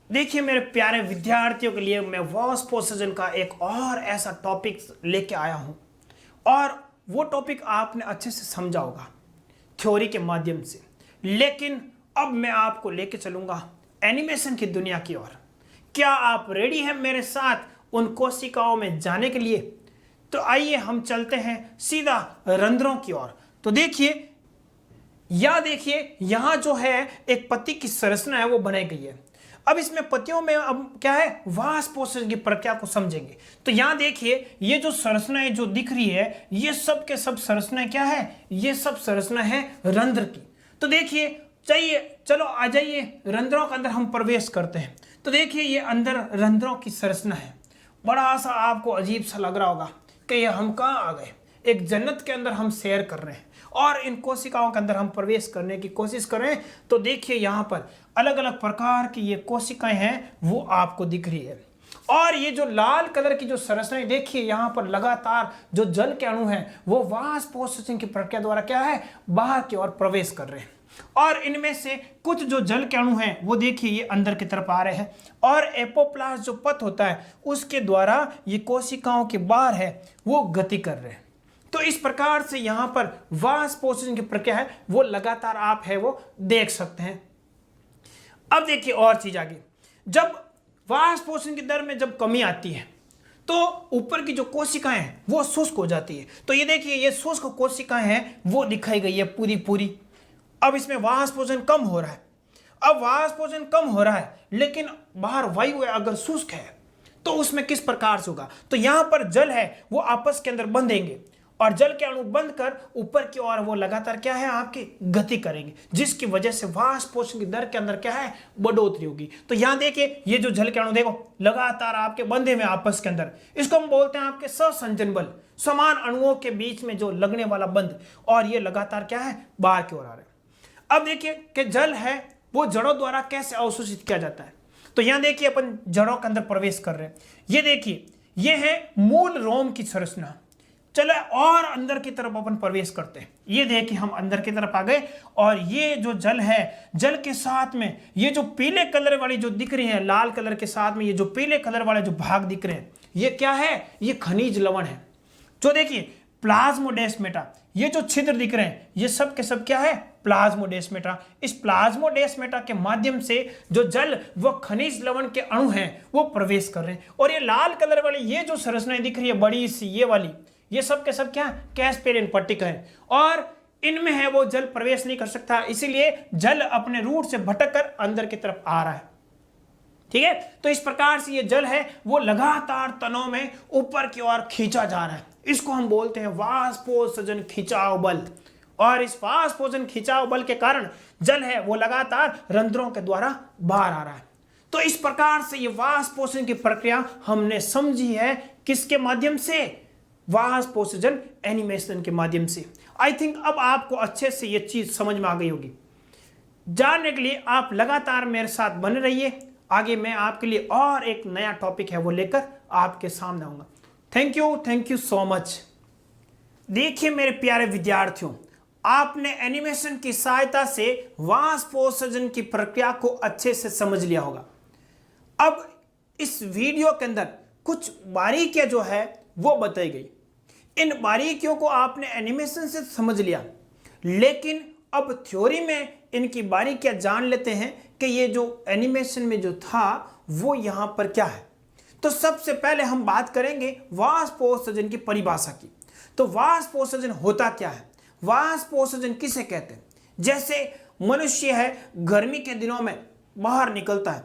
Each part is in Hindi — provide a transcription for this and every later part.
देखिए मेरे प्यारे विद्यार्थियों के लिए मैं वाष्पोत्सर्जन का एक और ऐसा टॉपिक लेके आया हूं और वो टॉपिक आपने अच्छे से समझा होगा थ्योरी के माध्यम से, लेकिन अब मैं आपको लेके चलूंगा एनिमेशन की दुनिया की ओर। क्या आप रेडी हैं मेरे साथ उन कोशिकाओं में जाने के लिए? तो आइए हम चलते हैं सीधा रंध्रों की ओर। तो देखिए यहां जो है एक पत्ती की संरचना है वो बनाई गई है। अब इसमें पत्तियों में अब क्या है, वाष्पोत्सर्जन की प्रक्रिया को समझेंगे। तो यहां देखिए ये जो संरचनाएं जो दिख रही है ये सब के सब संरचनाएं क्या है, ये सब संरचना है रंध्र की। तो देखिए चलो आ जाइए रंध्रों के अंदर हम प्रवेश करते हैं। तो देखिए ये अंदर रंध्रों की संरचना है। बड़ा सा आपको अजीब सा लग रहा होगा कि ये हम कहाँ आ गए, एक जन्नत के अंदर हम सैर कर रहे हैं और इन कोशिकाओं के अंदर हम प्रवेश करने की कोशिश कर रहे हैं। तो देखिए यहाँ पर अलग अलग प्रकार की ये कोशिकाएं हैं वो आपको दिख रही है। और ये जो लाल कलर की जो संरचनाएं देखिए यहाँ पर लगातार जो जल के अणु हैं वो वाष्पोत्सर्जन की प्रक्रिया द्वारा क्या है, बाहर की ओर प्रवेश कर रहे हैं। और इनमें से कुछ जो जल के अणु हैं वो देखिए ये अंदर की तरफ आ रहे हैं और एपोप्लास्ट जो पथ होता है उसके द्वारा ये कोशिकाओं के बाहर है वो गति कर रहे हैं। तो इस प्रकार से यहां पर वाष्पोत्सर्जन की प्रक्रिया है वो लगातार आप है वो देख सकते हैं। अब देखिए और चीज आगे, जब वाष्पोत्सर्जन की दर में जब कमी आती है तो ऊपर की जो कोशिकाएं हैं वो शुष्क हो जाती है। तो ये देखिए ये शुष्क कोशिकाएं हैं वो दिखाई गई है पूरी। अब इसमें वाष्पोत्सर्जन कम हो रहा है। अब वाष्पोत्सर्जन कम हो रहा है लेकिन बाहर वायु अगर शुष्क है तो उसमें किस प्रकार से होगा, तो यहां पर जल है वो आपस के अंदर बंधेंगे और जल के अणु बंध कर ऊपर की ओर वो लगातार क्या है आपकी गति करेंगे, जिसकी वजह से वाष्पोत्सर्जन की दर के अंदर क्या है, बढ़ोतरी होगी। तो यहां देखिए ये जो जल के अणु देखो लगातार आपके बंधे हुए आपस के अंदर, इसको हम बोलते हैं आपके सहसंजन बल, समान अणुओं के बीच में जो लगने वाला बंध, और ये लगातार क्या है बाहर की ओर आ रहे हैं। अब देखिए कि जल है वो जड़ों द्वारा कैसे अवशोषित किया जाता है। तो यहां देखिए अपन जड़ों के अंदर प्रवेश कर रहे हैं। ये देखिए ये है मूल रोम की संरचना। चलो और अंदर की तरफ अपन प्रवेश करते हैं। ये देखिए हम अंदर की तरफ आ गए और ये जो जल है, जल के साथ में ये जो पीले कलर वाली जो दिख रही है, लाल कलर के साथ में ये जो पीले कलर वाले जो भाग दिख रहे हैं ये क्या है, ये खनिज लवण है। जो देखिए प्लाज्मोडेस्माटा, ये जो छिद्र दिख रहे हैं ये सब के सब क्या है, प्लाज्मोडेस्माटा। इस प्लाज्मोडेस्माटा के माध्यम से जो जल व खनिज लवण के अणु हैं वो प्रवेश कर रहे हैं। और ये लाल कलर वाली ये जो संरचनाएं दिख रही है बड़ी सी ये वाली, ये सब के सब क्या कैस्पेरियन पट्टिका है और इनमें है वो जल प्रवेश नहीं कर सकता, इसीलिए जल अपने रूट से भटक कर अंदर की तरफ आ रहा है। ठीक है, तो इस प्रकार से ये जल है वो लगातार तनों में ऊपर की ओर खींचा जा रहा है। इसको हम बोलते हैं वाष्पोत्सर्जन खिंचाव बल। और इस वाष्पोत्सर्जन खिंचाव बल के कारण जल है वो लगातार रंध्रों के द्वारा बाहर आ रहा है। तो इस प्रकार से ये वाष्पोत्सर्जन की प्रक्रिया हमने समझी है किसके माध्यम से, वाष्पोत्सर्जन एनिमेशन के माध्यम से। आई थिंक अब आपको अच्छे से ये चीज समझ में आ गई होगी। जानने के लिए आप लगातार मेरे साथ बने रहिए। आगे मैं आपके लिए और एक नया टॉपिक है वो लेकर आपके सामने आऊंगा। Thank you so much. देखिए मेरे प्यारे विद्यार्थियों, आपने एनिमेशन की सहायता से वाष्पोत्सर्जन की प्रक्रिया को अच्छे से समझ लिया होगा। अब इस वीडियो के अंदर कुछ बारीकियां जो है वो बताई गई। इन बारीकियों को आपने एनिमेशन से समझ लिया, लेकिन अब थ्योरी में इनकी बारीकियां जान लेते हैं कि ये जो एनिमेशन में जो था वो यहां पर क्या है। तो सबसे पहले हम बात करेंगे वाष्पोत्सर्जन की परिभाषा की। तो वाष्पोत्सर्जन होता क्या है, वाष्पोत्सर्जन किसे कहते हैं। जैसे मनुष्य है गर्मी के दिनों में बाहर निकलता है,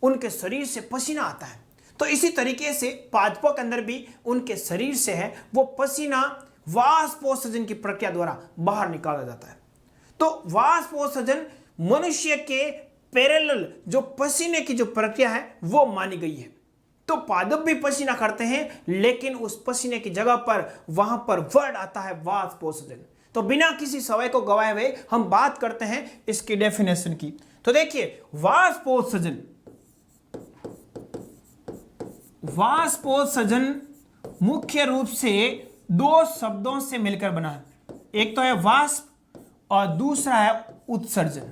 उनके शरीर से पसीना आता है, तो इसी तरीके से पादपों के अंदर भी उनके शरीर से है वो पसीना वाष्पोत्सर्जन की प्रक्रिया द्वारा बाहर निकाला जाता है। तो वाष्पोत्सर्जन मनुष्य के पैरेलल जो पसीने की जो प्रक्रिया है वो मानी गई है। तो पादप भी पसीना करते हैं, लेकिन उस पसीने की जगह पर वहां पर वर्ड आता है वाष्पोत्सर्जन। तो बिना किसी समय को गवाए हुए हम बात करते हैं इसकी डेफिनेशन की। तो देखिए वाष्पोत्सर्जन मुख्य रूप से दो शब्दों से मिलकर बना है। एक तो है वाष्प और दूसरा है उत्सर्जन।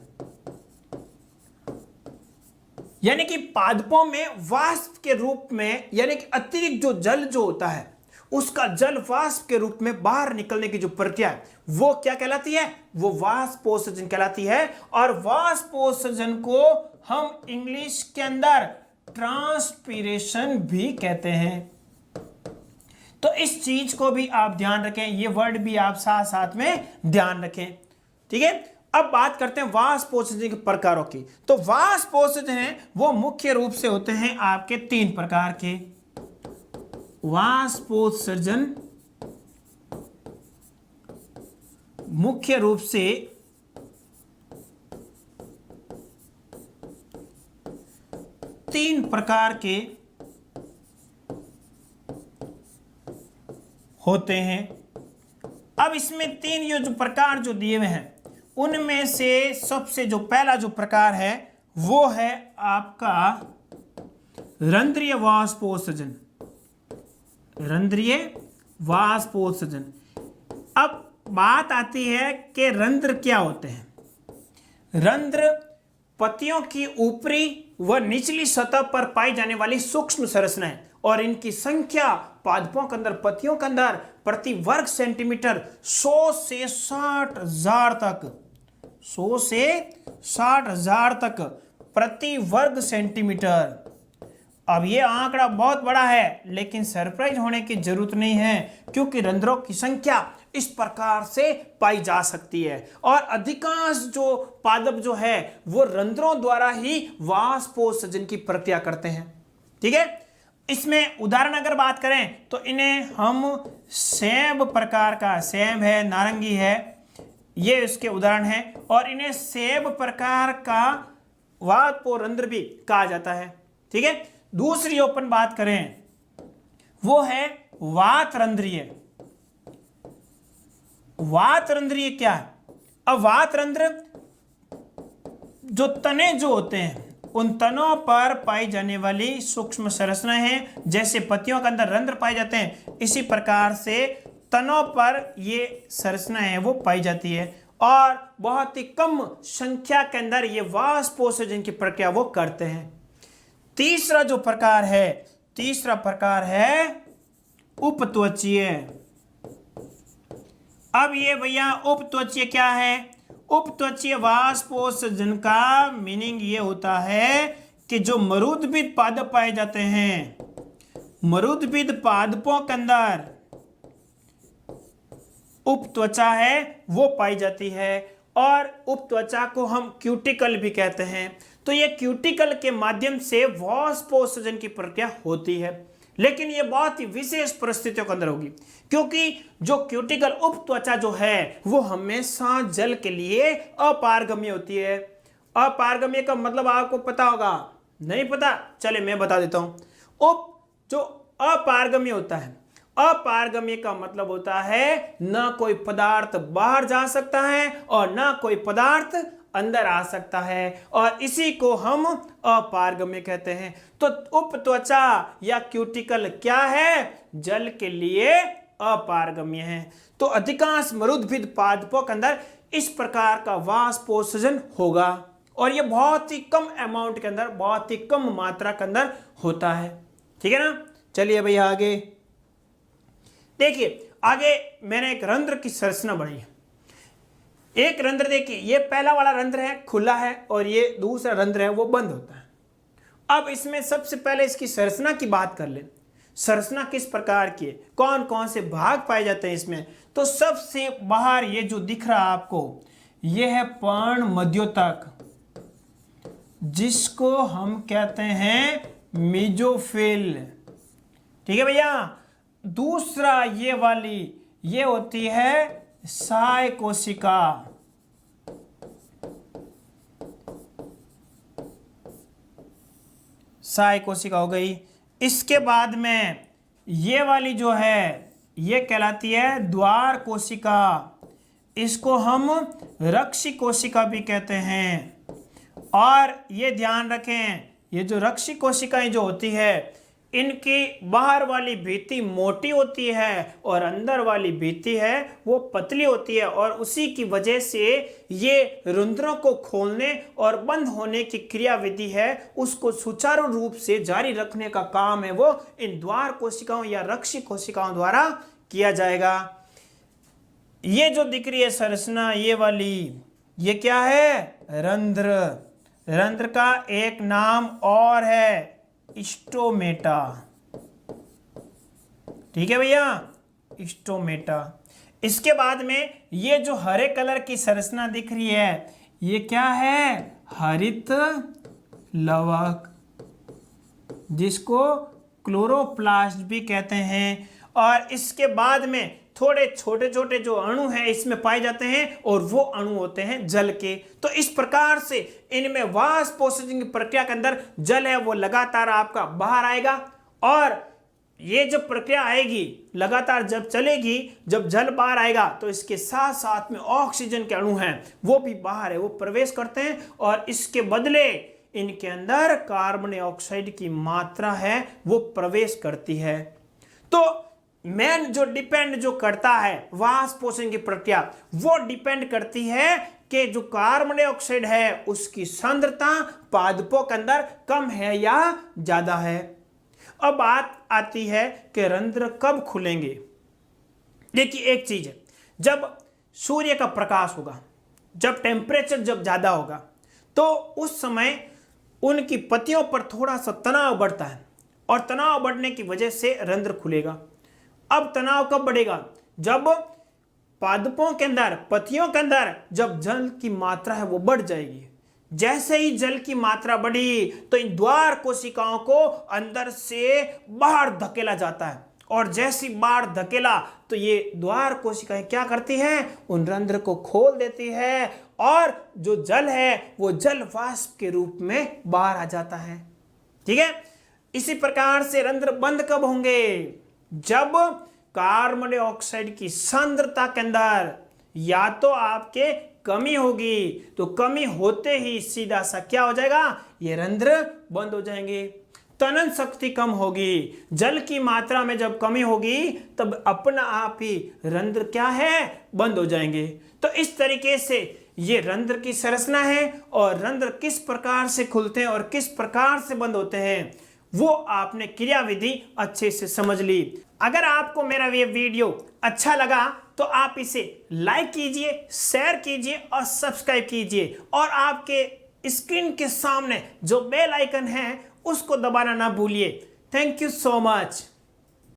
यानी कि पादपों में वाष्प के रूप में, यानी कि अतिरिक्त जो जल जो होता है उसका जल वाष्प के रूप में बाहर निकलने की जो प्रक्रिया है वो क्या कहलाती है? वो वाष्पोत्सर्जन कहलाती है। और वाष्पोत्सर्जन को हम इंग्लिश के अंदर ट्रांसपीरेशन भी कहते हैं। तो इस चीज को भी आप ध्यान रखें, ये वर्ड भी आप साथ साथ में ध्यान रखें। ठीक है, अब बात करते हैं वाष्पोत्सर्जन के प्रकारों की। तो वाष्पोत्सर्जन है वो मुख्य रूप से होते हैं आपके 3 प्रकार के। वाष्पोत्सर्जन मुख्य रूप से 3 प्रकार के होते हैं। अब इसमें 3 ये जो प्रकार जो दिए हुए हैं उनमें से सबसे जो पहला जो प्रकार है वो है आपका रंध्रीय वाष्पोत्सर्जन। रंध्रीय वाष्पोत्सर्जन। अब बात आती है कि रंध्र क्या होते हैं। रंध्र पत्तियों की ऊपरी व निचली सतह पर पाई जाने वाली सूक्ष्म संरचनाएं और इनकी संख्या पादपों के अंदर, पत्तियों के अंदर प्रति वर्ग सेंटीमीटर 100 से 60,000 तक, 100 से 60,000 तक प्रति वर्ग सेंटीमीटर। अब ये आंकड़ा बहुत बड़ा है, लेकिन सरप्राइज होने की जरूरत नहीं है क्योंकि रंध्रों की संख्या इस प्रकार से पाई जा सकती है। और अधिकांश जो पादप जो है वो रंध्रों द्वारा ही वाष्पोत्सर्जन की प्रक्रिया करते हैं। ठीक है, इसमें उदाहरण अगर बात करें तो इन्हें हम सेब प्रकार का, सेब है, नारंगी है, ये इसके उदाहरण हैं। और इन्हें सेब प्रकार का वाष्पोरंध्र भी कहा जाता है। ठीक है, दूसरी ओपन बात करें वो है वातरंध्रीय। वातरंध्रीय क्या है? अब वातरंध्र जो तने जो होते हैं उन तनों पर पाई जाने वाली सूक्ष्म संरचनाएं हैं। जैसे पत्तियों के अंदर रंध्र पाए जाते हैं, इसी प्रकार से तनों पर ये संरचनाएं हैं वो पाई जाती है। और बहुत ही कम संख्या के अंदर ये वाष्पोत्सर्जन की प्रक्रिया वो करते हैं। तीसरा जो प्रकार है, तीसरा प्रकार है उपत्वचीय। अब ये भैया उपत्वचीय क्या है? उपत्वचीय वाष्पोत्सर्जन का मीनिंग ये होता है कि जो मरुद्भिद पादप पाए जाते हैं, मरुद्भिद पादपों के अंदर उपत्वचा है वो पाई जाती है। और उपत्वचा को हम क्यूटिकल भी कहते हैं। तो ये क्यूटिकल के माध्यम से वाष्पोत्सर्जन की प्रक्रिया होती है, लेकिन ये बहुत ही विशेष परिस्थितियों के अंदर होगी क्योंकि जो क्यूटिकल उपत्वचा जो है वो हमेशा जल के लिए अपारगम्य होती है। अपारगम्य का मतलब आपको पता होगा, नहीं पता? चले मैं बता देता हूं। जो अपारगम्य होता है, अपारगम्य का मतलब होता है ना कोई पदार्थ बाहर जा सकता है और ना कोई पदार्थ अंदर आ सकता है, और इसी को हम अपारगम्य कहते हैं। तो उपत्वचा या क्यूटिकल क्या है? जल के लिए अपारगम्य है। तो अधिकांश मरुद्भिद पादपों के अंदर इस प्रकार का वाष्पोत्सर्जन होगा और ये बहुत ही कम अमाउंट के अंदर, बहुत ही कम मात्रा के अंदर होता है। ठीक है ना? चलिए भैया आगे देखिए। आगे मैंने एक रंध्र की संरचना बनाई है। एक रंध्र देखिए, ये पहला वाला रंध्र है खुला है और ये दूसरा रंध्र है वो बंद होता है। अब इसमें सबसे पहले इसकी संरचना की बात कर ले। संरचना किस प्रकार की है, कौन कौन से भाग पाए जाते हैं इसमें? तो सबसे बाहर ये जो दिख रहा है आपको, ये है पर्ण मध्योतक, जिसको हम कहते हैं मेसोफिल। ठीक है भैया। दूसरा ये वाली, ये होती है सहाय कोशिका। सहाय कोशिका हो गई। इसके बाद में ये वाली जो है ये कहलाती है द्वार कोशिका। इसको हम रक्षी कोशिका भी कहते हैं। और ये ध्यान रखें, ये जो रक्षी कोशिकाएं जो होती है इनकी बाहर वाली भित्ति मोटी होती है और अंदर वाली भित्ति है वो पतली होती है, और उसी की वजह से ये रंध्रों को खोलने और बंद होने की क्रिया विधि है उसको सुचारू रूप से जारी रखने का काम है वो इन द्वार कोशिकाओं या रक्षी कोशिकाओं द्वारा किया जाएगा। ये जो दिख रही है संरचना ये वाली, ये क्या है? रंध्र। रंध्र का एक नाम और है स्टोमेटा। ठीक है भैया, स्टोमेटा। इसके बाद में ये जो हरे कलर की संरचना दिख रही है ये क्या है? हरित लवक, जिसको क्लोरोप्लास्ट भी कहते हैं। और इसके बाद में थोड़े छोटे छोटे जो अणु हैं इसमें पाए जाते हैं और वो अणु होते हैं जल के। तो इस प्रकार से इनमें वाष्पोत्सर्जन की प्रक्रिया के अंदर जल है वो लगातार आपका बाहर आएगा, और ये जब प्रक्रिया आएगी लगातार जब चलेगी, जब जल बाहर आएगा तो इसके साथ साथ में ऑक्सीजन के अणु हैं वो भी बाहर है वो प्रवेश करते हैं, और इसके बदले इनके अंदर कार्बन डाइऑक्साइड की मात्रा है वो प्रवेश करती है। तो मेन जो डिपेंड जो करता है वाष्पोत्सर्जन की प्रक्रिया वो डिपेंड करती है कि जो कार्बन डाइऑक्साइड है उसकी सांद्रता पादपों के अंदर कम है या ज्यादा है। अब बात आती है कि रंध्र कब खुलेंगे। देखिए एक चीज है, जब सूर्य का प्रकाश होगा, जब टेम्परेचर जब ज्यादा होगा तो उस समय उनकी पत्तियों पर थोड़ा सा तनाव बढ़ता है, और तनाव बढ़ने की वजह से रंध्र खुलेगा। अब तनाव कब बढ़ेगा? जब पादपों के अंदर, पत्तियों के अंदर जब जल की मात्रा है वो बढ़ जाएगी। जैसे ही जल की मात्रा बढ़ी तो इन द्वार कोशिकाओं को अंदर से बाहर धकेला जाता है, और जैसी बाहर धकेला तो ये द्वार कोशिकाएं क्या करती हैं? उन रंध्र को खोल देती है, और जो जल है वो जल वाष्प के रूप में बाहर आ जाता है। ठीक है, इसी प्रकार से रंध्र बंद कब होंगे? जब कार्बन डाइऑक्साइड की सांद्रता के अंदर या तो आपके कमी होगी, तो कमी होते ही सीधा सा क्या हो जाएगा? ये रंध्र बंद हो जाएंगे। तनन शक्ति कम होगी, जल की मात्रा में जब कमी होगी तब अपना आप ही रंध्र क्या है? बंद हो जाएंगे। तो इस तरीके से ये रंध्र की संरचना है, और रंध्र किस प्रकार से खुलते हैं और किस प्रकार से बंद होते हैं वो आपने क्रिया विधि अच्छे से समझ ली। अगर आपको मेरा ये वीडियो अच्छा लगा तो आप इसे लाइक कीजिए, शेयर कीजिए और सब्सक्राइब कीजिए, और आपके स्क्रीन के सामने जो बेल आइकन है उसको दबाना ना भूलिए। Thank you so much.